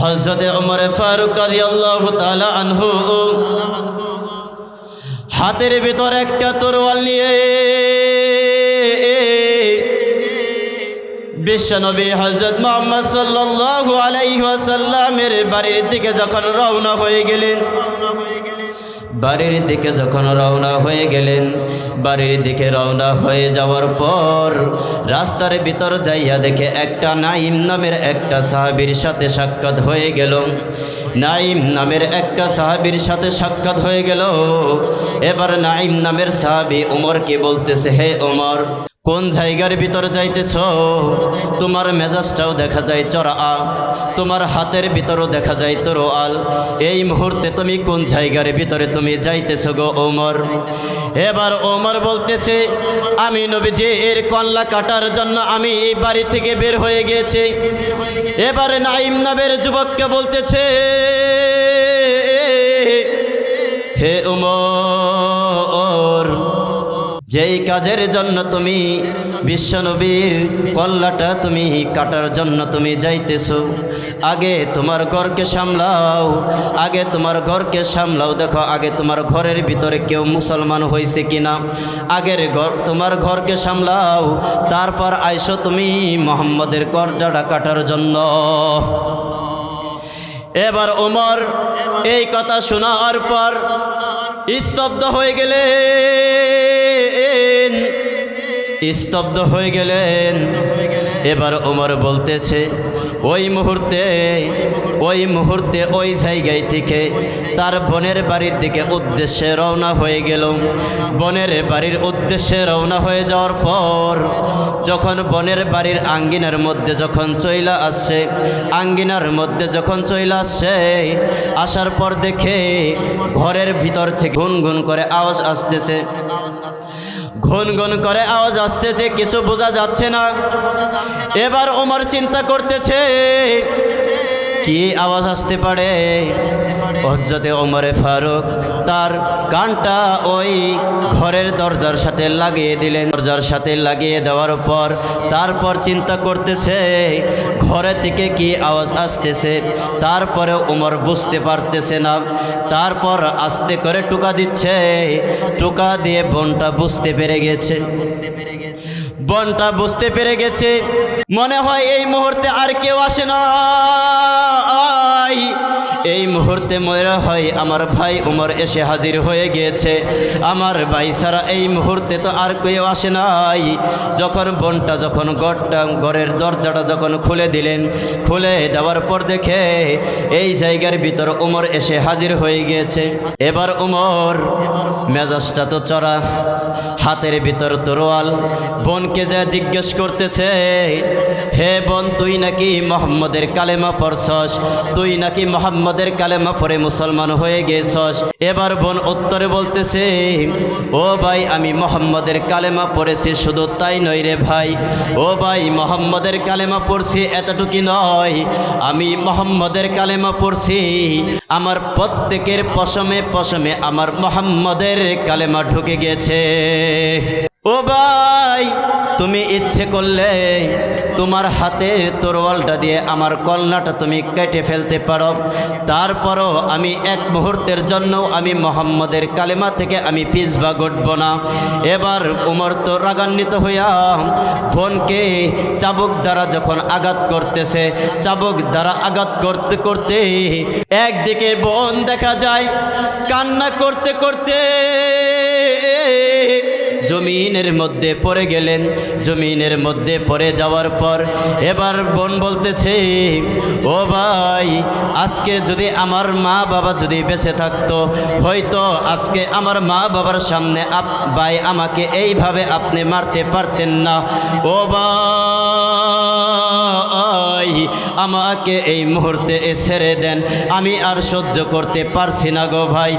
হযরতে ওমর ফারুক রাদিয়াল্লাহু তাআলা আনহু হাতের ভিতর একটা তরোয়াল নিয়ে বিশ্বনবী হযরত মুহাম্মদ সাল্লাল্লাহু আলাইহি ওয়াসাল্লামের বাড়ির দিকে যখন রওনা হয়ে গেলেন, বাড়ির দিকে যখন রওনা হয়ে গেলেন, বাড়ির দিকে রওনা হয়ে যাওয়ার পর রাস্তার ভিতর যাইয়া দেখে একটা নাঈম নামের একটা সাহাবীর সাথে সাক্ষাৎ হয়ে গেল। নাঈম নামের একটা সাহাবীর সাথে সাক্ষাৎ হয়ে গেল। এবার নাঈম নামের সাহাবী ওমরকে বলতেছে, হে ওমর, কোন জায়গার ভিতর যাইতেছ? তোমার মেজাজটাও দেখা যায় চড়া, তোমার হাতের ভিতরও দেখা যায় তরোয়াল। এই মুহূর্তে তুমি কোন জায়গার ভিতরে তুমি যাইতেছ গো ওমর? এবার ওমর বলতেছে, আমি নবীজি এর কল্লা কাটার জন্য আমি এই বাড়ি থেকে বের হয়ে গিয়েছি। এবার নাঈম নামের যুবককে বলতেছে, হে ওমর, যেই কাজের জন্য তুমি বিশ্বনবীর কল্লাটা তুমি কাটার জন্য তুমি যাইতেছো, আগে তোমার ঘরকে সামলাও, আগে তোমার ঘরকে সামলাও। দেখো আগে তোমার ঘরের ভিতরে কেউ মুসলমান হয়েছে কিনা, আগের ঘর তোমার ঘরকে সামলাও, তারপর আইসো তুমি মুহাম্মদের কল্লাটা কাটার জন্য। এবার ওমর এই কথা শোনার পর স্তব্ধ হয়ে গেলেন। এবার ওমর বলতেছে, ওই মুহূর্তে ওই জায়গায় থেকে তার বোনের বাড়ির দিকে উদ্দেশ্যে রওনা হয়ে গেল। বোনের বাড়ির উদ্দেশ্যে রওনা হয়ে যাওয়ার পর যখন বোনের বাড়ির আঙ্গিনার মধ্যে যখন চইলা আসছে, আঙ্গিনার মধ্যে যখন চইলা আসছে, আসার পর দেখে ঘরের ভিতর থেকে গুনগুন করে আওয়াজ আসতেছে, গুনগুন করে আওয়াজ আসতেছে, কিছু বোঝা যাচ্ছে না। এবার ওমর চিন্তা করতেছে কি আওয়াজ আসতে পারে। হযরতে ওমর ফারুক তার কানটা ওই ঘরের দরজার সাথে লাগিয়ে দিলেন। দরজার সাথে লাগিয়ে দেওয়ার পর তারপর চিন্তা করতেছে ঘরে থেকে কি আওয়াজ আসতেছে। তারপরে ওমর বুঝতে পারতেছে না। তারপর আস্তে করে টোকা দিচ্ছে, টোকা দিয়ে বোনটা বুঝতে পেরে গেছে। বোনটা বুঝতে পেরে গেছে, মনে হয় এই মুহূর্তে আর কেউ আসে না। এই মুহূর্তে মনে হয় আমার ভাই ওমর এসে হাজির হয়ে গিয়েছে। আমার ভাই ছাড়া এই মুহূর্তে তো আর কেউ আসে নাই। যখন বোনটা যখন ঘরের দরজাটা যখন খুলে দিলেন, খুলে দেওয়ার পর দেখে এই জায়গার ভিতর ওমর এসে হাজির হয়ে গিয়েছে। এবার ওমর মেজাজটা তো চড়া, হাতের ভিতর তরোয়াল। বোনকে যা জিজ্ঞেস করতেছে, হে বোন, তুই নাকি মুহাম্মদের কালেমা পড়ছস? তুই নাকি মুহাম্মদের কালেমা পড়ে মুসলমান হয়ে গেছস? এবার বোন উত্তরে বলতেছে, ও ভাই, আমি মুহাম্মদের কালেমা পড়েছি, শুধু তাই নয় রে ভাই। ও ভাই, মুহাম্মদের কালেমা পড়ছি এতটুকু নয়, আমি মুহাম্মদের কালেমা পড়ছি, আমার প্রত্যেকের পশমে পশমে আমার মুহাম্মদের কালেমা ঢুকে গেছে। ও ভাই, তুমি ইচ্ছে করলে তোমার হাতের তরোয়ালটা দিয়ে আমার কল্লাটা তুমি কেটে ফেলতে পারো, তারপরও আমি এক মুহূর্তের জন্য আমি মুহাম্মদের কালেমা থেকে আমি পিছবা ঘটব না। এবার ওমর তো রাগান্বিত হইয়া বোনকে চাবুক দ্বারা যখন আঘাত করতেছে, চাবুক দ্বারা আঘাত করতে করতে একদিকে বোন দেখা যায় কান্না করতে করতে জমিনের মধ্যে পড়ে গেলেন। জমিনের মধ্যে পড়ে যাওয়ার পর এবার বোন বলতেছে, ও ভাই, আজকে যদি আমার মা বাবা যদি বেঁচে থাকতো, হয়তো আজকে আমার মা বাবার সামনে ভাই আমাকে এইভাবে আপনি মারতে পারতেন না। ও ভাই, আমাকে এই মুহূর্তে ছেড়ে দেন, আমি আর সহ্য করতে পারছি না গো ভাই।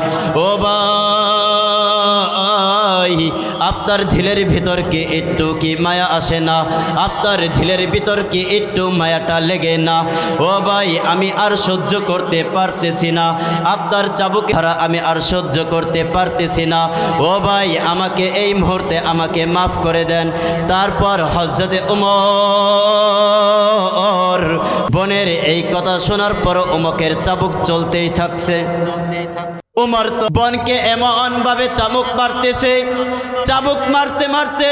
ও ভাই, আপনার ঢিলের ভিতর কি একটু কি মায়া আসে না? আপনার ঢিলের ভিতর কি একটু মায়াটা লেগে না? ও ভাই, আমি আর সহ্য করতে পারতেছি না, আপনার চাবুক হারা আমি আর সহ্য করতে পারতেছি না। ও ভাই, আমাকে এই মুহূর্তে আমাকে মাফ করে দেন। তারপর হযরতে ওমর বোনের এই কথা শোনার পর উমরের চাবুক চলতেই থাকছে। উমর তো বোনকে এমন ভাবে চাবুক মারতেছে, চাবুক মারতে মারতে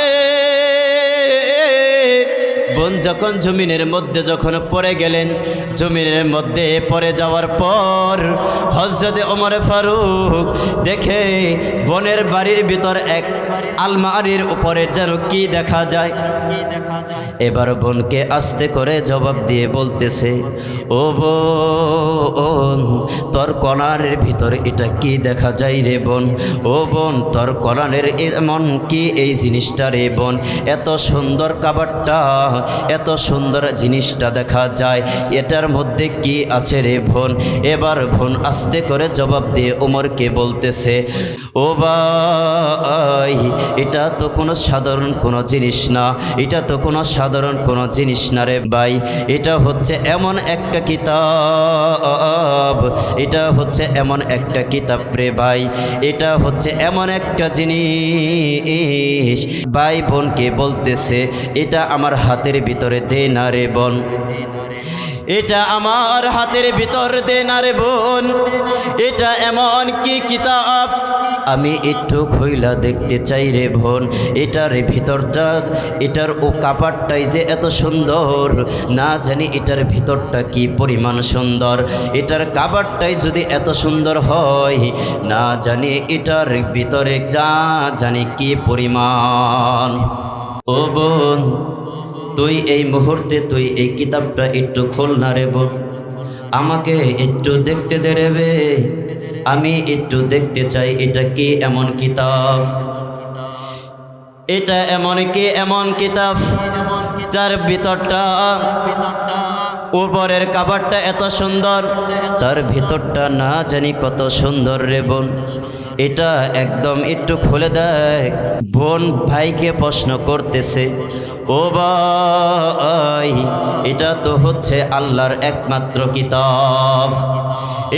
বোন যখন জমিনের মধ্যে যখন পড়ে গেলেন, জমিনের মধ্যে পড়ে যাওয়ার পর হযরতে ওমর ফারুক দেখে বোনের বাড়ির ভিতর এক আলমারির উপরে যেন কি দেখা যায়। এবার বোনকে আস্তে করে জবাব দিয়ে বলতেছে, ও বোন, তোর কনারের ভিতর এটা কি দেখা যায় রে বোন? ও বোন, তোর কনারের এমন কি এই জিনিসটা রে বোন? এত সুন্দর কাবারটা, এত সুন্দর জিনিসটা দেখা যায়, এটার মধ্যে কি আছে রে বোন? এবার বোন আস্তে করে জবাব দিয়ে ওমরকে বলতেছে, ও ভাই, এটা তো কোনো সাধারণ কোনো জিনিস না, এটা তো কোনো সাধারণ কোনো জিনিস না রে ভাই, এটা হচ্ছে এমন একটা কিতাব, এটা হচ্ছে এমন একটা কিতাব রে ভাই, এটা হচ্ছে এমন একটা জিনিস। ভাই বোনকে বলতেছে, এটা আমার হাতের ভিতরে দে না রে বোন, এটা আমার হাতের ভিতর দে না রে বোন, এটা এমন কি কিতাব আমি একটু খইলা দেখতে চাই রে বোন। এটার ভিতরটা, এটার ও কাপড়টাই যে এত সুন্দর, না জানি এটার ভিতরটা কি পরিমাণ সুন্দর। এটার কাপড়টাই যদি এত সুন্দর হয়, না জানি এটার ভিতরে যা জানি কি পরিমাণ। ও বোন, তুই এই মুহূর্তে তুই এই কিতাবটা একটু খোল না রে বোন, আমাকে একটু দেখতে দে রে বে, আমি একটু দেখতে চাই এটা কি এমন কিতাব, এটা এমন কি এমন কিতাব যার ভিতরটা, উপরের কাপড়টা এত সুন্দর, তার ভিতরটা না জানি কত সুন্দর রে বোন, এটা একদম একটু খুলে দেয়। বোন ভাইকে প্রশ্ন করতেছে, ও ভাই, এটা তো হচ্ছে আল্লাহর একমাত্র কিতাব,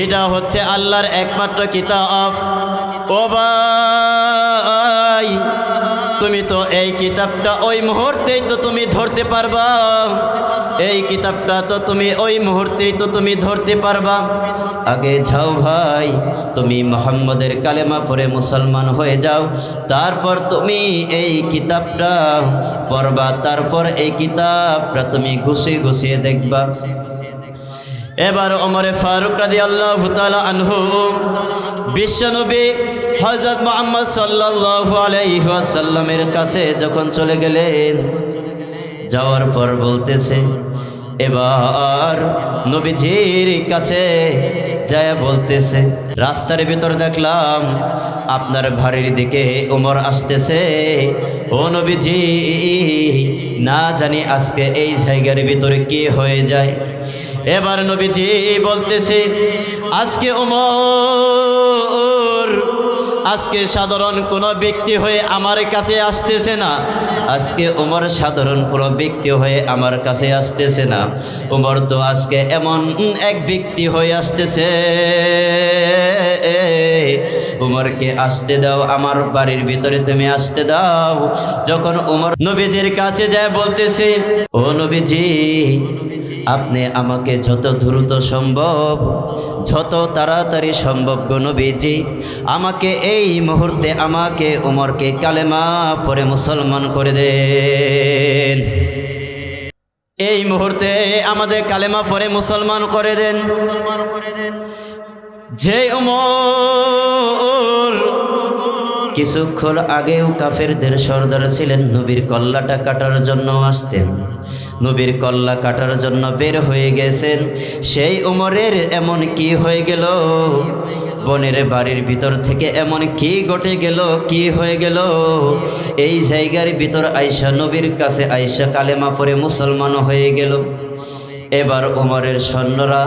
এটা হচ্ছে আল্লাহর একমাত্র কিতাব। ও ভাই, তুমি তো এই কিতাবটা ওই মুহূর্তেই তো তুমি ধরতে পারবা, এই কিতাবটা তো তুমি ওই মুহূর্তেই তো তুমি ধরতে পারবা। আগে যাও ভাই, তুমি মুহাম্মদের কালেমা পড়ে মুসলমান হয়ে যাও, তারপর তুমি এই কিতাবটা পড়বা, তারপর এই কিতাবটা তুমি গুছিয়ে গুছিয়ে দেখবা। এবার ওমর ফারুক রাদিয়াল্লাহু তাআলা আনহু বিশ্বনবী হযরত মুহাম্মদ সাল্লাল্লাহু আলাইহি ওয়াসাল্লামের কাছে যখন চলে গেলেন, যাওয়ার পর বলতেছে, এবার নবীজির কাছে যায় বলতেছে, রাস্তার ভিতর দেখলাম আপনার বাড়ির দিকে ওমর আসতেছে, ও নবীজি, না জানি আজকে এই জায়গার ভিতরে কি হয়ে যায়। এবার নবীজি বলতেছে, আজকে ওমর আজকে সাধারণ কোনো ব্যক্তি হয়ে আমার কাছে আসতেছে না, আজকে ওমর সাধারণ কোনো ব্যক্তি হয়ে আমার কাছে আসতেছে না, ওমর তো আজকে এমন এক ব্যক্তি হয়ে আসতেছে, উমরকে আসতে দাও, আমার বাড়ির ভিতরে তুমি আসতে দাও। যখন উমর নবীজির কাছে যায় বলতেছে, ও নবীজি, আপনি আমাকে যত দ্রুত সম্ভব, যত তাড়াতাড়ি সম্ভব গো নবীজি, আমাকে এই মুহূর্তে আমাকে উমরকে কালেমা পড়ে মুসলমান করে দেন, এই মুহূর্তে আমাদের কালেমা পড়ে মুসলমান করে দেন। যে উমর কিছুক্ষণ আগেও কাফেরদের সর্দার ছিলেন, নবীর কল্লাটা কাটার জন্য আসতেন, নবীর কল্লা কাটার জন্য বের হয়ে গেছেন, সেই উমরের এমন কি হয়ে গেল, বোনের বাড়ির ভিতর থেকে এমন কি ঘটে গেল, কি হয়ে গেল, এই জায়গার ভিতর আয়েশা নবীর কাছে আয়েশা কালেমা পড়ে মুসলমান হয়ে গেল। এবার উমরের সৈন্যরা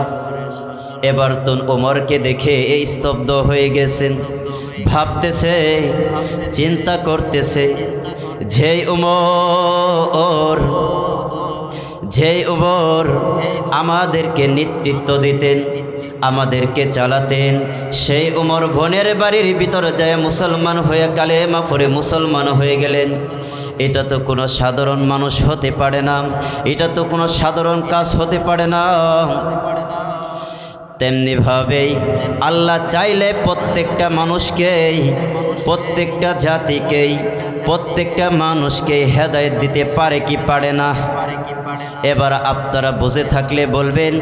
এবার তো ওমরকে দেখে এই স্তব্ধ হয়ে গেছেন, ভাবতেছে, চিন্তা করতেছে, যে উমর আমাদেরকে নেতৃত্ব দিতেন, আমাদেরকে চালাতেন, সেই উমর বোনের বাড়ির ভিতরে যায় মুসলমান হয়ে কালেমা পড়ে মুসলমান হয়ে গেলেন। এটা তো কোনো সাধারণ মানুষ হতে পারে না, এটা তো কোনো সাধারণ কাজ হতে পারে না। তেমনিভাবেই আল্লাহ চাইলে প্রত্যেকটা মানুষকেই, প্রত্যেকটা জাতিকেই, প্রত্যেকটা মানুষকেই হেদায়েত দিতে পারে কি পারে না? এবার আপনারা বুঝে থাকলে বলবেন,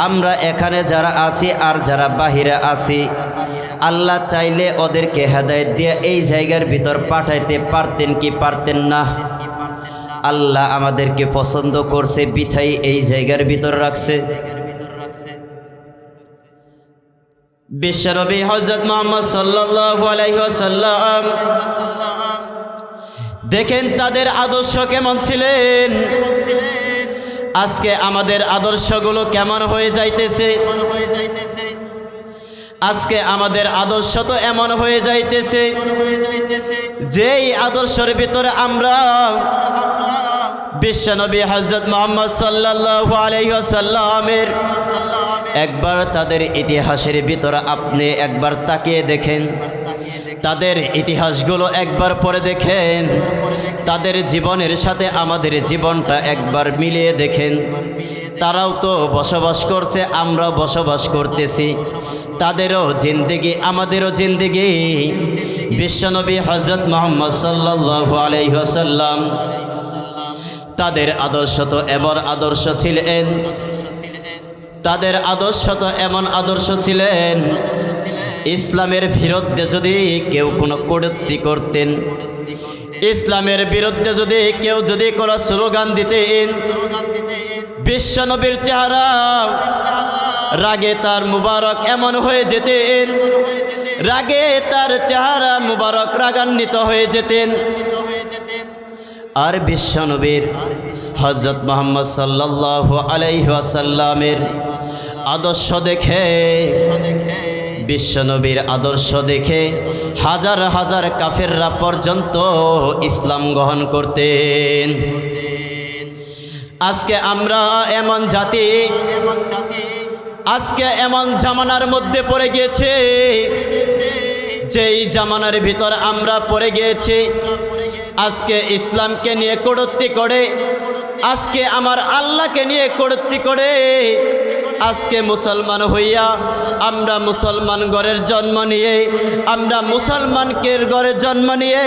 আমরা এখানে যারা আছি আর যারা বাহিরে আছি, আল্লাহ চাইলে ওদেরকে হেদায়েত দিয়ে এই জায়গার ভিতর পাঠাইতে পারতেন কি পারতেন না? আল্লাহ আমাদেরকে পছন্দ করছে বিধায় এই জায়গার ভিতর রাখছে। বিশ্বনবী হযরত মুহাম্মদ সাল্লাল্লাহু আলাইহি ওয়াসাল্লাম দেখেন তাদের আদর্শ কেমন ছিলেন। আজকে আমাদের আদর্শগুলো কেমন হয়ে যাইতেছে। আজকে আমাদের আদর্শ তো এমন হয়ে যাইতেছে যেই আদর্শের ভিতরে আমরা বিশ্বনবী হযরত মুহাম্মদ সাল্লাল্লাহু আলাইহি ওয়াসাল্লামের একবার তাদের ইতিহাসের ভিতরে আপনি একবার তাকিয়ে দেখেন, তাদের ইতিহাসগুলো একবার পড়ে দেখেন, তাদের জীবনের সাথে আমাদের জীবনটা একবার মিলিয়ে দেখেন। তারাও তো বসবাস করছে, আমরাও বসবাস করতেছি, তাদেরও জিন্দেগি আমাদেরও জিন্দেগি। বিশ্বনবী হযরত মুহাম্মদ সাল্লাল্লাহু আলাইহি ওয়াসাল্লাম তাদের আদর্শ তো এমন আদর্শ ছিলেন, তাদের আদর্শ তো এমন আদর্শ ছিলেন, ইসলামের বিরুদ্ধে যদি কেউ কোনো কটূক্তি করতেন, ইসলামের বিরুদ্ধে যদি কেউ যদি কোনো স্লোগান দিতেন, বিশ্বনবীর চেহারা রাগে তার মুবারক এমন হয়ে যেতেন, রাগে তার চেহারা মুবারক রাগান্বিত হয়ে যেতেন। আর বিশ্বনবীর হযরত মুহাম্মদ সাল্লাল্লাহু আলাইহি ওয়াসাল্লামের আদর্শ দেখে, বিশ্বনবীর আদর্শ দেখে হাজার হাজার কাফেররা পর্যন্ত ইসলাম গ্রহণ করতেন। আজকে আমরা এমন জাতি, আজকে এমন জামানার মধ্যে পড়ে গিয়েছে, যেই জামানার ভিতর আমরা পড়ে গিয়েছি। আজকে ইসলামকে নিয়ে কটূক্তি করে, আজকে আমার আল্লাহকে নিয়ে কটূক্তি করে, আজকে মুসলমান হইয়া আমরা মুসলমান ঘরের জন্ম নিয়ে, আমরা মুসলমানকে ঘরে জন্ম নিয়ে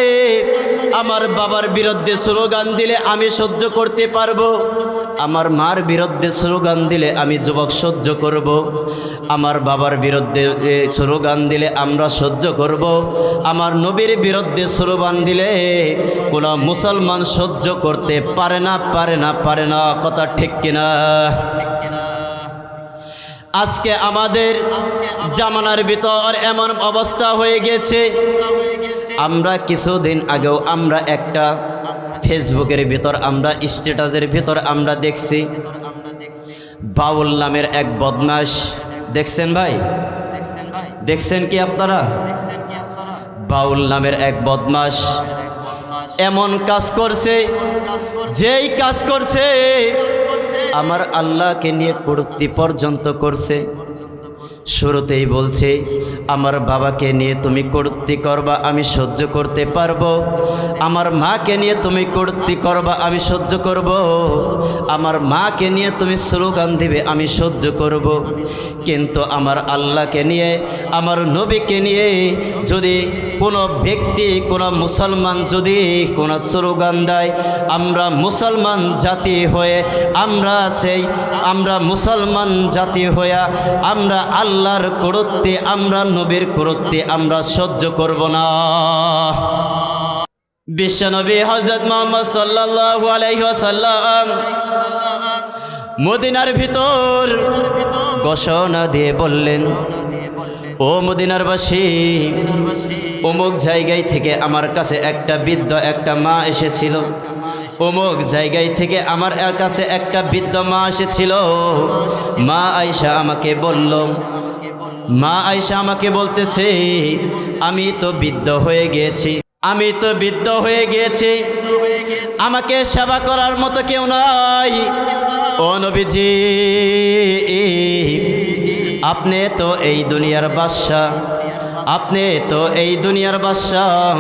আমার বাবার বিরুদ্ধে স্লোগান দিলে আমি সহ্য করতে পারবো, আমার মার বিরুদ্ধে স্লোগান দিলে আমি যুবক সহ্য করব, আমার বাবার বিরুদ্ধে স্লোগান দিলে আমরা সহ্য করব, আমার নবীর বিরুদ্ধে স্লোগান দিলে কোনো মুসলমান সহ্য করতে পারে না, পারে না, পারে না। কথা ঠিক কিনা? আজকে আমাদের জামানার ভিতর এমন অবস্থা হয়ে গেছে, আমরা কিছুদিন আগেও আমরা একটা ফেসবুকের ভিতর, আমরা স্ট্যাটাসের ভিতর আমরা দেখছি বাউল নামের এক বদমাশ। দেখছেন ভাই? দেখছেন কি আপনারা? বাউল নামের এক বদমাশ এমন কাজ করছে, যেই কাজ করছে আমার আল্লাহকে নিয়ে কটূক্তি পর্যন্ত করছে। শুরুতেই বলছে, আমার বাবাকে নিয়ে তুমি কটূক্তি করবা আমি সহ্য করতে পারবো, আমার মাকে নিয়ে তুমি কটূক্তি করবা আমি সহ্য করব, আমার মাকে নিয়ে তুমি স্লোগান দিবে আমি সহ্য করব, কিন্তু আমার আল্লাহকে নিয়ে, আমার নবীকে নিয়ে যদি কোনো ব্যক্তি, কোনো মুসলমান যদি কোনো স্লোগান দেয়, আমরা মুসলমান জাতি হয়ে, আমরা মুসলমান জাতি হয়ে আমরা আল্লাহর কটূক্তি, আমরা নবীর কটূক্তি আমরা সহ্য করব না। বিশ্বনবী হযরত মুহাম্মদ সাল্লাল্লাহু আলাইহি ওয়াসাল্লাম মদিনার ভিতর ঘোষণা দিয়ে বললেন, ও মদিনার বাসী, অমুক জায়গায় থেকে আমার কাছে একটা বৃদ্ধ একটা মা এসেছিল, অমুক জায়গায় থেকে আমার কাছে একটা বৃদ্ধ মা এসেছিল। মা আয়েশা আমাকে বলল, মা আয়েশা আমাকে বলতেছে, আমি তো বৃদ্ধ হয়ে গিয়েছি, আমি তো বৃদ্ধ হয়ে গিয়েছি, আমাকে সেবা করার মতো কেউ নাই। ও নবীজি, আপনি তো এই দুনিয়ার বাদশা, আপনি তো এই দুনিয়ার বাদশাহ,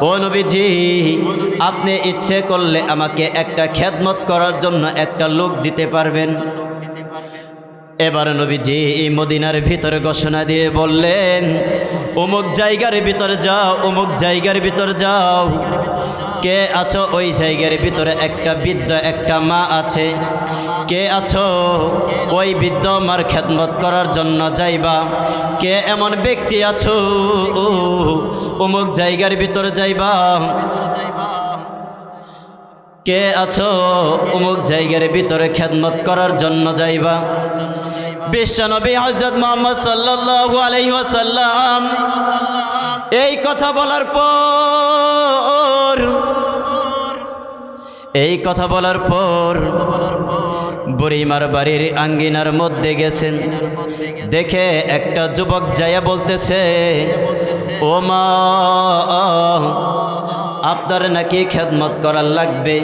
ও নবীজি আপনি ইচ্ছে করলে আমাকে একটা খেদমত করার জন্য একটা লোক দিতে পারবেন। এবার নবীজি এই মদিনার ভিতরে ঘোষণা দিয়ে বললেন, অমুক জায়গার ভিতরে যাও, অমুক জায়গার ভিতরে যাও। কে আছো ওই জায়গার ভিতরে? একটা বৃদ্ধ একটা মা আছে। কে আছো? ওই বৃদ্ধ মার খেদমত করার জন্য যাইবা। কে এমন ব্যক্তি আছো অমুক জায়গার ভিতরে যাইবা? কে আছো অমুক জায়গার ভিতরে খেদমত করার জন্য যাইবা? বিশ্বনবী হযরত মুহাম্মদ সাল্লাল্লাহু আলাইহি ওয়াসাল্লাম এই কথা বলার পর বুড়িমার বাড়ির আঙ্গিনার মধ্যে গেছেন। দেখে একটা যুবক যাইয়া বলতেছে, ও মা আপনার নাকি খেদমত করা লাগবে,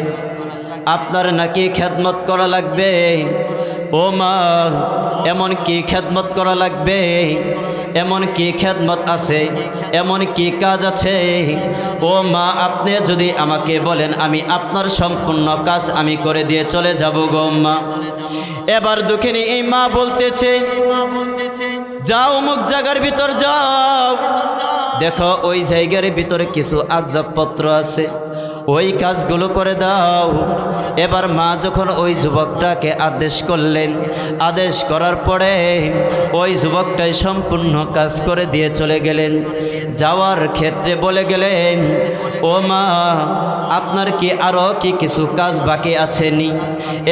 আপনার নাকি খেদমত করা লাগবে। ও মা এমন কি খেদমত করা লাগবে? এমন কি খেদমত আছে? এমন কি কাজ আছে? ও মা আপনি যদি আমাকে বলেন আমি আপনার সম্পূর্ণ কাজ আমি করে দিয়ে চলে যাব গো মা। এবার দুঃখিনী এই মা বলতেছে, যাও অমুক জায়গার ভিতর যাও, দেখো ওই জায়গার ভিতরে কিছু আসবাবপত্র আছে, ওই কাজগুলো করে দাও। এবার মা যখন ওই যুবকটাকে আদেশ করলেন, আদেশ করার পরে ওই যুবকটাই সম্পূর্ণ কাজ করে দিয়ে চলে গেলেন। যাওয়ার ক্ষেত্রে বলে গেলেন, ও মা আপনার কি আরও কি কিছু কাজ বাকি আছেনি?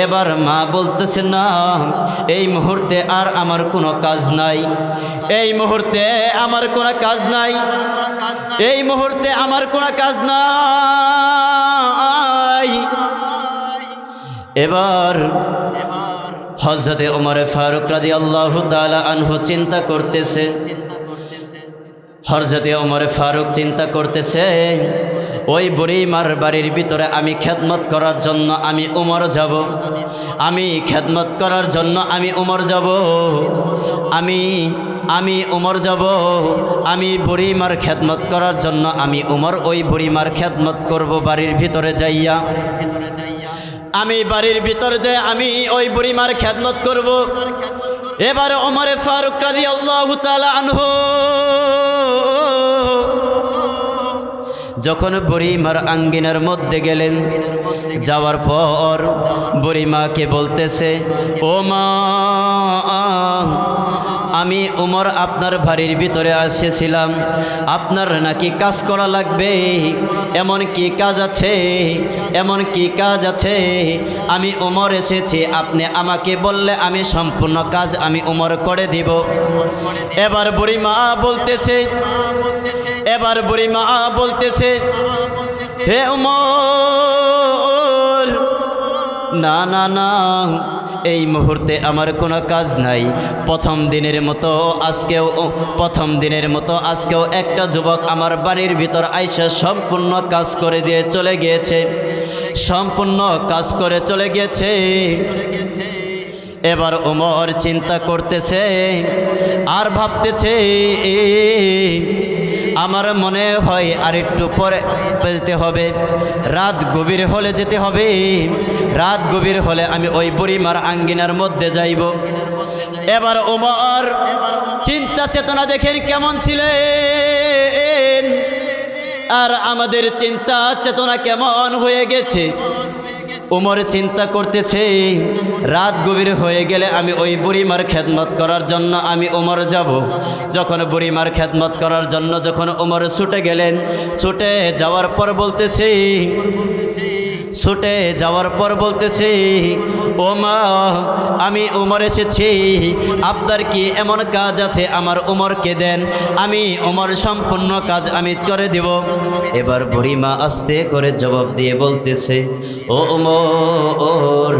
এবার মা বলতেছে, না এই মুহূর্তে আর আমার কোনো কাজ নাই, এই মুহূর্তে আমার কোনো কাজ নাই, এই মুহূর্তে আমার কোনো কাজ নাই। এবার হযরতে ওমর ফারুক রাদিয়াল্লাহু তাআলা আনহু চিন্তা করতেছে, হযরতে ওমর ফারুক চিন্তা করতেছে, ওই বুড়িমার বাড়ির ভিতরে আমি খেদমত করার জন্য আমি ওমর যাব, আমি খেদমত করার জন্য আমি ওমর যাব, আমি ওমর যাব, আমি বুড়িমার খেদমত করার জন্য আমি ওমর ওই বুড়িমার খেদমত করব বাড়ির ভিতরে যাইয়া। আমি বাড়ির ভিতরে যাই আমি ওই বুড়িমার খেদমত করব। এবার ওমর ফারুক রাদিয়াল্লাহু তাআলা আনহু যখন বুড়িমার আঙ্গিনার মধ্যে গেলেন, যাওয়ার পর বুড়িমাকে বলতেছে, ও মা আমি ওমর আপনার বাড়ির ভিতরে এসেছিলাম, আপনার নাকি কাজ করা লাগবে। এমন কি কাজ আছে? এমন কি কাজ আছে? আমি ওমর এসেছি, আপনি আমাকে বললে আমি সম্পূর্ণ কাজ আমি ওমর করে দিব। এবার বুড়িমা বলতেছে, হে ওমর না না না, এই মুহূর্তে আমার কোনো কাজ নাই। প্রথম দিনের মতো আজকেও একটা যুবক আমার বাড়ির ভিতর আইসা সম্পূর্ণ কাজ করে দিয়ে চলে গিয়েছে, সম্পূর্ণ কাজ করে চলে গেছে। এবার ওমর চিন্তা করতেছে আর ভাবতেছে, আমার মনে হয় আর একটু পরে যেতে হবে, রাত গভীর হলে যেতে হবে, রাত গভীর হলে আমি ওই বুড়িমার আঙ্গিনার মধ্যে যাইব। এবার ওমর চিন্তা চেতনা দেখেন কেমন ছিলেন, আর আমাদের চিন্তা চেতনা কেমন হয়ে গেছে। ওমর চিন্তা করতেছে, রাত গভীর হয়ে গেলে আমি ওই বুড়িমার খেদমত করার জন্য আমি ওমর যাব। যখন বুড়িমার খেদমত করার জন্য যখন ওমর ছুটে গেলেন, ছুটে যাওয়ার পর বলতেছে, ও মা আমি ওমর এসেছি, আপনার কি এমন কাজ আছে আমার ওমরকে দেন, আমি ওমর সম্পূর্ণ কাজ আমি করে দেব। এবার বুড়িমা আস্তে করে জবাব দিয়ে বলতেছে, ও ওমর,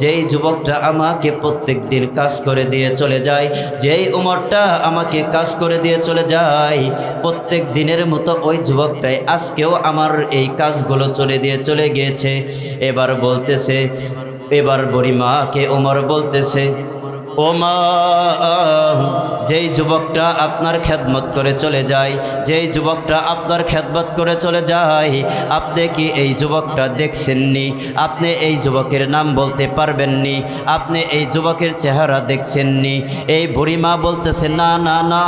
যেই যুবকটা আমাকে প্রত্যেক দিন কাজ করে দিয়ে চলে যায়, যেই ওমরটা আমাকে কাজ করে দিয়ে চলে যায়, প্রত্যেক দিনের মতো ওই যুবকটাই আজকেও আমার এই কাজগুলো চলে গিয়েছে। এবার বুড়িমাকে ওমর বলতেছে, ও মা যেই যুবকটা আপনার খেদমত করে চলে যায়, যেই যুবকটা আপনার খেদমত করে চলে যায়, আপনি কি এই যুবকটা দেখছেননি? আপনি এই যুবকের নাম বলতে পারবেননি? আপনি এই যুবকের চেহারা দেখছেননি? এই বুড়ি মা বলতেছে, না না না,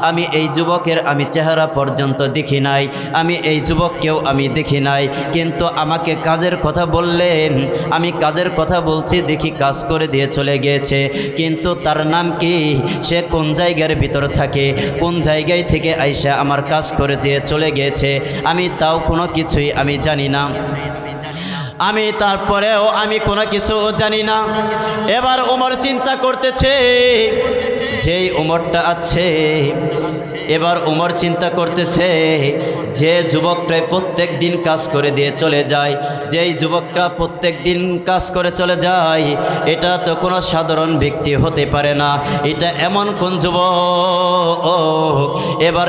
আমি এই যুবকের আমি চেহারা পর্যন্ত দেখি নাই, আমি এই যুবককেও আমি দেখি নাই, কিন্তু আমাকে কাজের কথা বললেন, আমি কাজের কথা বলছি, দেখি কাজ করে দিয়ে চলে গিয়েছে। কিন্তু তার নাম কি? সে কোন জায়গার ভিতর থাকে, কোন জায়গায় থেকে আইসা আমার কাজ করে দিয়ে চলে গিয়েছে, আমি তাও কোনো কিছুই আমি জানি না। আমি তারপরেও আমি কোনো কিছু জানি না। এবার ওমর চিন্তা করতেছে, যেই ওমরটা আছে, এবার ওমর চিন্তা করতেছে, যে যুবকটাই প্রত্যেক দিন কাজ করে দিয়ে চলে যায়, যেই যুবকটা প্রত্যেক দিন কাজ করে চলে যায়, এটা তো কোনো সাধারণ ব্যক্তি হতে পারে না, এটা এমন কোন যুবক? এবার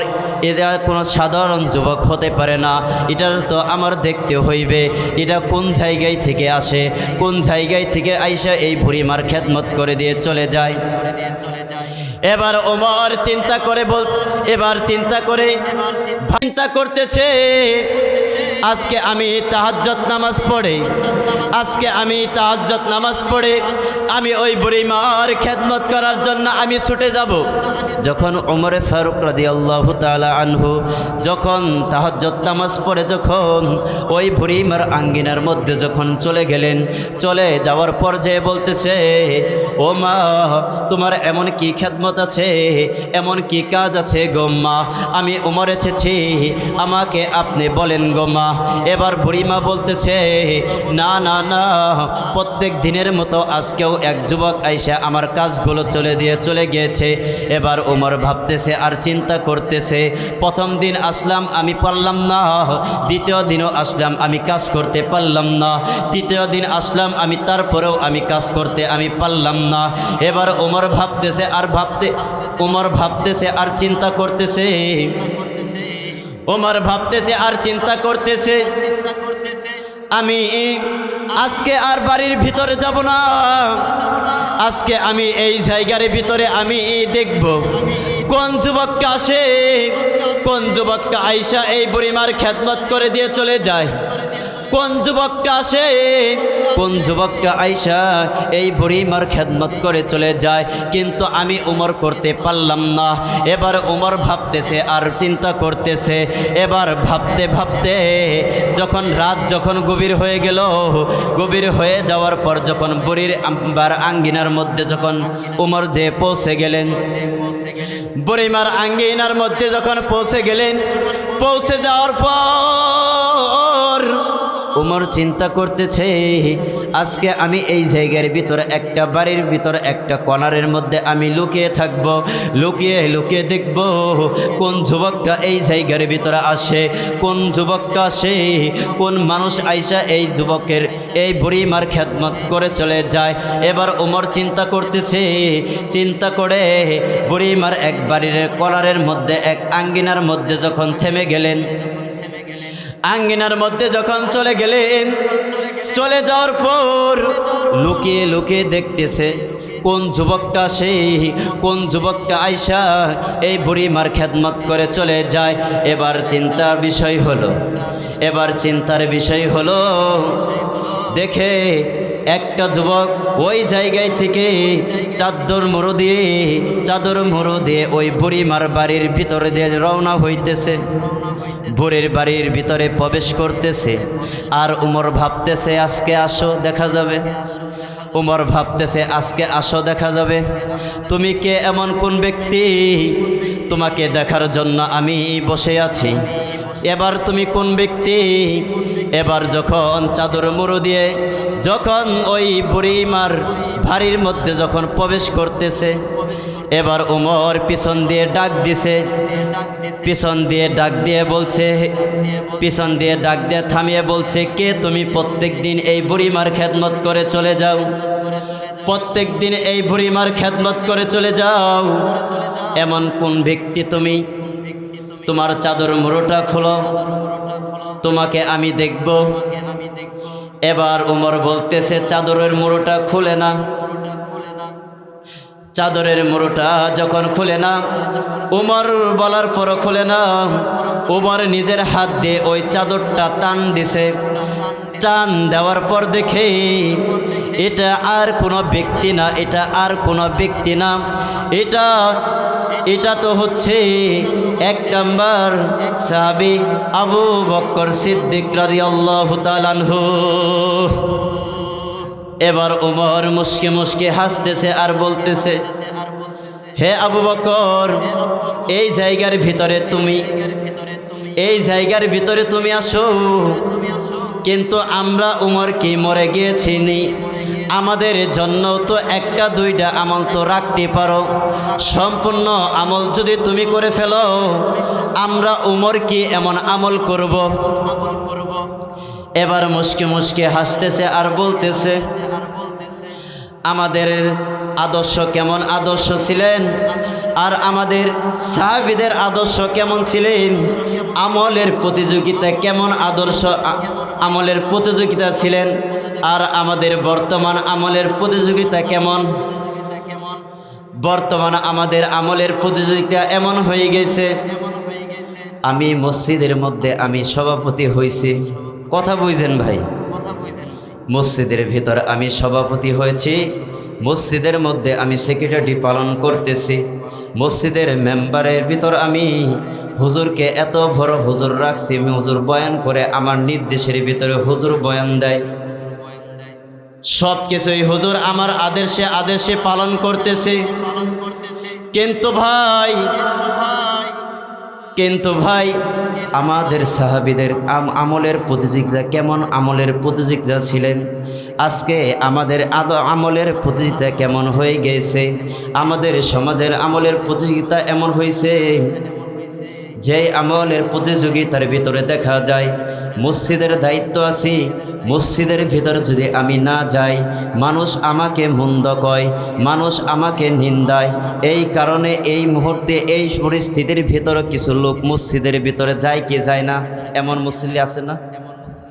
এটা কোনো সাধারণ যুবক হতে পারে না, এটার তো আমার দেখতে হইবে, এটা কোন জায়গায় থেকে আসে, কোন জায়গায় থেকে আইসা এই বুড়িমার খেদমত করে দিয়ে চলে যায়। এবার ওমর চিন্তা করে এবার চিন্তা করতেছে, আজকে আমি তাহাজ্জুদ নামাজ পড়ে, আজকে আমি তাহাজ্জুদ নামাজ পড়ে আমি ওই বুড়িমার খেদমত করার জন্য আমি ছুটে যাব। যখন ওমর ফারুক রাদিয়াল্লাহু তাআলা আনহু যখন তাহাজ্জুদ নামাজ পড়ে যখন ওই বুড়িমার আঙ্গিনার মধ্যে যখন চলে গেলেন, চলে যাওয়ার পর যে বলতেছে, ও মা, তোমার এমন কি খেদমত আছে, এমন কি কাজ আছে গো মা, আমি ওমর এসেছি, আমাকে আপনি বলেন গো মা। এবার বুড়িমা বলতেছে, না না না, প্রত্যেক দিনের মতো আজকেও এক যুবক আইসা আমার কাজগুলো চলে গিয়েছে। এবার ওমর ভাবতেছে আর চিন্তা করতেছে, প্রথম দিন আসলাম আমি পারলাম না, দ্বিতীয় দিনও আসলাম আমি কাজ করতে পারলাম না, তৃতীয় দিন আসলাম আমি, তারপরেও আমি কাজ করতে আমি পারলাম না। এবার ওমর ভাবতেছে আর চিন্তা করতেছে, ওমর ভাবতেছে আর চিন্তা করতেছে, আমি আজকে আর বাড়ির ভিতরে যাব না, আজকে আমি এই জায়গার ভিতরে আমি দেখব কোন যুবকটা আসে, কোন যুবকটা আইসা এই বুড়িমার খেদমত করে দিয়ে চলে যায়, কোন যুবকটা আসে, কোন যুবকটা আইসা এই বুড়িমার খেদমত করে চলে যায়, কিন্তু আমি ওমর করতে পারলাম না। এবার ওমর ভাবতেছে আর চিন্তা করতেছে, এবার ভাবতে ভাবতে যখন রাত যখন গভীর হয়ে গেল, গভীর হয়ে যাওয়ার পর যখন বুড়ির আঙ্গিনার মধ্যে যখন ওমর যে পৌঁছে গেলেন, বুড়িমার আঙ্গিনার মধ্যে যখন পৌঁছে গেলেন, পৌঁছে যাওয়ার পর ওমর চিন্তা করতেছে, আজকে আমি এই জায়গার ভিতরে একটা বাড়ির ভিতরে একটা কর্নারের মধ্যে আমি লুকিয়ে থাকব, লুকিয়ে লুকিয়ে দেখব কোন যুবকটা এই জায়গার ভিতরে আসে, কোন যুবকটা আসে, কোন মানুষ আইসা এই যুবকের এই বুড়িমার খেদমত করে চলে যায়। এবার ওমর চিন্তা করতেছে, চিন্তা করে বুড়িমার এক বাড়ির কর্নারের মধ্যে এক আঙ্গিনার মধ্যে যখন থেমে গেলেন, আঙ্গিনার মধ্যে যখন চলে গেলেন, চলে যাওয়ার পর লুকিয়ে লুকিয়ে দেখতেছে কোন যুবকটা আসে, কোন যুবকটা আইসা এই বুড়িমার খেদমত করে চলে যায়। এবার চিন্তার বিষয় হলো, দেখে একটা যুবক ওই জায়গায় থেকে চাদর মোড়ো দিয়ে ওই বুড়িমার বাড়ির ভিতরে দিয়ে রওনা হইতেছে, বুড়ির বাড়ির ভিতরে প্রবেশ করতেছে। আর উমর ভাবতেছে আজকে আসো দেখা যাবে, উমর ভাবতেছে আজকে আসো দেখা যাবে, তুমি কে, এমন কোন ব্যক্তি, তোমাকে দেখার জন্য আমি বসে আছি, এবার তুমি কোন ব্যক্তি। এবার যখন চাদর মুড়ো দিয়ে যখন ওই বুড়িমার বাড়ির মধ্যে যখন প্রবেশ করতেছে, এবার উমর পিছন দিয়ে ডাক দিয়ে থামিয়ে বলছে, কে তুমি? প্রত্যেক দিন এই বুড়িমার খেদমত করে চলে যাও, প্রত্যেক দিন এই বুড়িমার খেদমত করে চলে যাও, এমন কোন ব্যক্তি তুমি? তোমার চাদর মুড়োটা খোলো, তোমাকে আমি দেখব। এবার উমর বলতেছে চাদরের মুড়োটা খুলে না, চাদরের মুড়োটা যখন খুলে না, উমর বলার পরও খুলে না, উমর নিজের হাত দিয়ে ওই চাদরটা টান দিছে। টান দেওয়ার পর দেখে এটা আর কোনো ব্যক্তি না, এটা আর কোনো ব্যক্তি না, এটা তো হচ্ছে এক নাম্বার সাহাবী আবু বকর সিদ্দিক রাদিয়াল্লাহু তাআলা আনহু। এবার উমর মুস্কে মুস্কে হাসতেছে আর বলতেছে, হে আবু বকর, এই জায়গার ভিতরে তুমি আসো, কিন্তু আমরা উমর কি মরে গিয়েছি নি? আমাদের জন্য তো একটা দুইটা আমল তো রাখতে পারো, সম্পূর্ণ আমল যদি তুমি করে ফেলো, আমরা উমর কি এমন আমল করব? এবার মুস্কে মুস্কে হাসতেছে আর বলতেছে, আমাদের আদর্শ কেমন আদর্শ ছিলেন, আর আমাদের সাহাবীদের আদর্শ কেমন ছিলেন, আমলের প্রতিযোগিতা কেমন আমলের প্রতিযোগিতা ছিলেন, আর আমাদের বর্তমান আমলের প্রতিযোগিতা কেমন? বর্তমান আমাদের আমলের প্রতিযোগিতা এমন হয়ে গেছে, আমি মসজিদের মধ্যে আমি সভাপতি হয়েছি। কথা বুঝছেন ভাই? মসজিদের ভিতর আমি সভাপতি হয়েছি, মসজিদের মধ্যে আমি সেক্রেটারি পালন করতেছি, মসজিদের মেম্বারের ভিতর আমি হুজুরকে এত বড় হুজুর রাখছি, হুজুর বয়ান করে আমার নির্দেশের ভিতরে হুজুর বয়ান দেয়, সব কিছুই হুজুর আমার আদেশে পালন করতেছে। কিন্তু ভাই আমাদের সাহাবীদের আমলের প্রতিযোগিতা কেমন আমলের প্রতিযোগিতা ছিলেন, আজকে আমাদের আমলের প্রতিযোগিতা কেমন হয়ে গেছে? আমাদের সমাজের আমলের প্রতিযোগিতা এমন হয়েছে যে আমলের প্রতিযোগিতার ভিতরে দেখা যায় মসজিদের দায়িত্ব আছে, মসজিদের ভিতরে যদি আমি না যাই, মানুষ আমাকে মন্দ কয়, মানুষ আমাকে নিন্দায়। এই কারণে এই মুহূর্তে এই পরিস্থিতির ভিতরে কিছু লোক মসজিদের ভিতরে যায় কি যায় না? এমন মুসল্লি আছে না?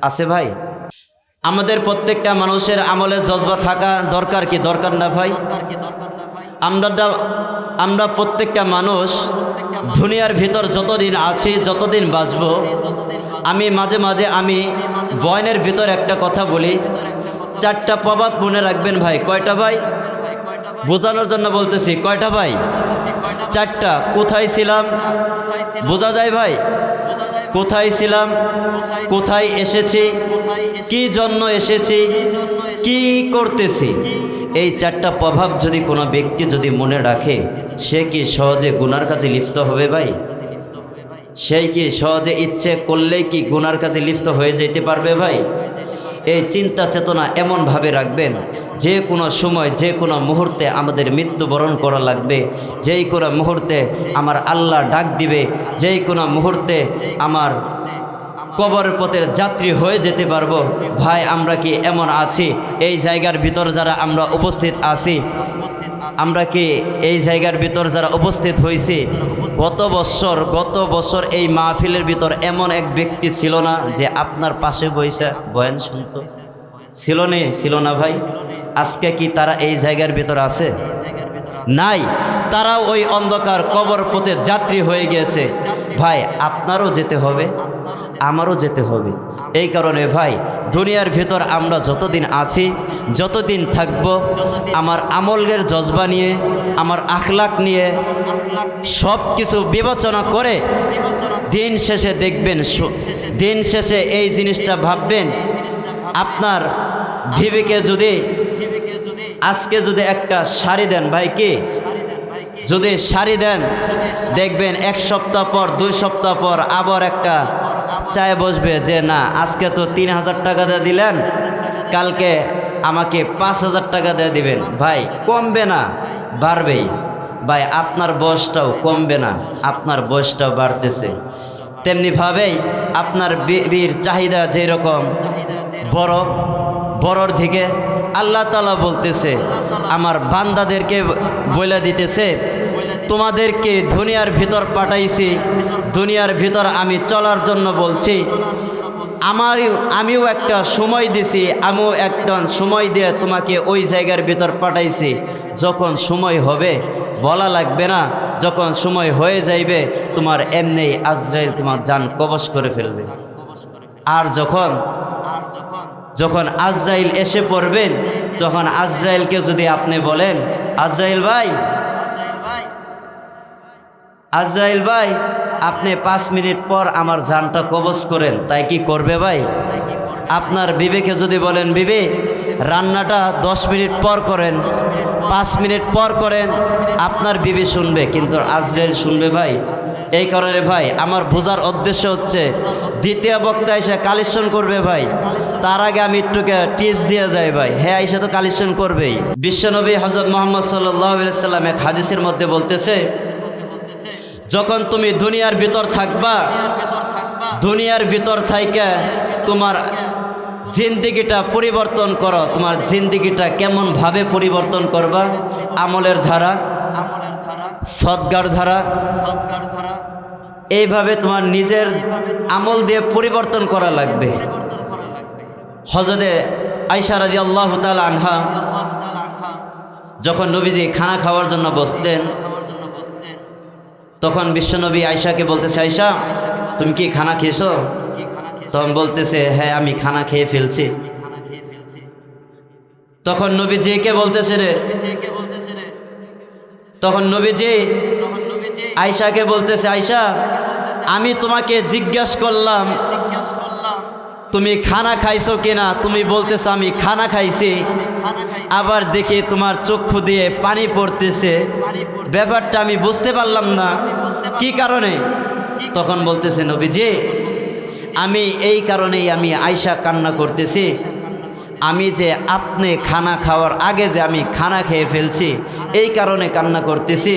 আছে ভাই? আমাদের প্রত্যেকটা মানুষের আমলে জজবা থাকা দরকার কি দরকার না ভাই? আমরা প্রত্যেকটা মানুষ দুনিয়ার ভিতর যতদিন আছি, যতদিন বাঁচব, আমি মাঝে মাঝে আমি বয়ানের ভিতর একটা কথা বলি, চারটা প্রভাব মনে রাখবেন ভাই। কয়টা ভাই? বোঝানোর জন্য বলতেছি, কয়টা ভাই? চারটা। কোথায় ছিলাম? বোঝা যায় ভাই? কোথায় ছিলাম, কোথায় এসেছি, কি জন্য এসেছি, কি করতেছি, এই চারটা প্রভাব যদি কোনো ব্যক্তি যদি মনে রাখে, সে কি সহজে গুনার কাজে লিপ্ত হবে ভাই? সেই কি সহজে ইচ্ছে করলেই কি গুনার কাজে লিপ্ত হয়ে যেতে পারবে ভাই? এই চিন্তা চেতনা এমনভাবে রাখবেন, যে কোনো সময় যে কোনো মুহূর্তে আমাদের মৃত্যুবরণ করা লাগবে, যেই কোনো মুহূর্তে আমার আল্লাহ ডাক দিবে, যেই কোনো মুহূর্তে আমার কবরের পথের যাত্রী হয়ে যেতে পারবো। ভাই আমরা কি এমন আছি? এই জায়গার ভিতর যারা আমরা উপস্থিত আছি, আমরা কি এই জায়গার ভিতর যারা উপস্থিত হয়েছি, গত বছর এই মাহফিলের ভিতর এমন এক ব্যক্তি ছিল না যে আপনার পাশে বসে বয়ান শুনত? ছিল না ভাই? আজকে কি তারা এই জায়গার ভিতর আছে? নাই। তারা ওই অন্ধকার কবর পথে যাত্রী হয়ে গেছে। ভাই আপনারও যেতে হবে, আমারও যেতে হবে। এই কারণে ভাই দুনিয়ার ভিতর আমরা যতদিন আছি, যতদিন থাকব, আমার আমলের জজবা নিয়ে, আমার আখলাক নিয়ে সব কিছু বিবেচনা করে দিন শেষে দেখবেন, দিন শেষে এই জিনিসটা ভাববেন, আপনার বিবেকে যদি আজকে যদি একটা শাড়ি দেন ভাই, কি যদি শাড়ি দেন, দেখবেন এক সপ্তাহ পর 2 সপ্তাহ পর আবার একটা চায় বসবে যে না, আজকে তো 3000 টাকা দিয়ে দিলেন, কালকে আমাকে 5000 টাকা দিয়ে দিবেন। ভাই কমবে না, বাড়বেই। ভাই আপনার বয়সটাও কমবে না, আপনার বয়সটাও বাড়তেছে। তেমনিভাবেই আপনার বিবির চাহিদা যেরকম বড়র দিকে আল্লাহ তাআলা বলতেছে, আমার বান্দাদেরকে বলে দিতেছে, তোমাদেরকে দুনিয়ার ভিতর পাঠাইছি, দুনিয়ার ভিতর আমি চলার জন্য বলছি, আমিও একটা সময় দিছি, আমিও একটা সময় দিয়ে তোমাকে ওই জায়গার ভিতর পাঠাইছি। যখন সময় হবে বলা লাগবে না, যখন সময় হয়ে যাইবে তোমার এমনি আজরাইল তোমার জান কবজ করে ফেলবে। আর যখন আজরাইল এসে পড়বেন, তখন আজরাইলকে যদি আপনি বলেন, আজরাইল ভাই আপনি 5 মিনিট পর আমার জানটা কবজ করেন, তাই কি করবে ভাই? আপনার বিবেকে যদি বলেন, বিবে রান্নাটা 10 মিনিট পর করেন, 5 মিনিট পর করেন, আপনার বিবি শুনবে, কিন্তু আজরাইল শুনবে ভাই? এই কারণে ভাই আমার বোঝার উদ্দেশ্য হচ্ছে, দ্বিতীয় বক্তা এসে কালেকশন করবে ভাই, তার আগে আমি একটুকে টিপস দিয়ে যাই ভাই। হ্যাঁ, এসে তো কালেকশন করবেই। বিশ্বনবী হযরত মুহাম্মদ সাল্লাল্লাহু আলাইহি ওয়াসাল্লাম এক হাদিসের মধ্যে বলতেছে, যখন তুমি দুনিয়ার ভিতর থাকবা, দুনিয়ার ভিতর থাইকা তোমার জিন্দিগিটা পরিবর্তন করো। তোমার জিন্দিগিটা কেমন ভাবে পরিবর্তন করবা? আমলের ধারা, সদগার ধারা, এইভাবে তোমার নিজের আমল দিয়ে পরিবর্তন করা লাগবে। হযরতে আয়েশা রাদিয়াল্লাহু তাআলা আনহা যখন নবীজি খানা খাওয়ার জন্য বসতেন, তখন বিশ্বনবী আয়েশাকে বলতেছে, আয়েশা তুমি কি খানা খেয়েছো? তখন বলতেছে, হ্যাঁ আমি খানা খেয়ে ফেলছি। তখন নবীজিকে বলতেছে রে, তখন নবীজি আয়েশাকে বলতেছে, আয়েশা আমি তোমাকে জিজ্ঞাসা করলাম তুমি খানা খাইছো কিনা, তুমি বলতেছো আমি খানা খাইছি, আবার দেখি তোমার চক্ষু দিয়ে পানি পড়তেছে, ব্যাপারটা আমি বুঝতে পারলাম না, কি কারণে? তখন বলতেছে, নবীজি আমি এই কারণেই আমি আয়েশা কান্না করতেছি, আমি যে আপনি খানা খাওয়ার আগে যে আমি খানা খেয়ে ফেলছি, এই কারণে কান্না করতেছি।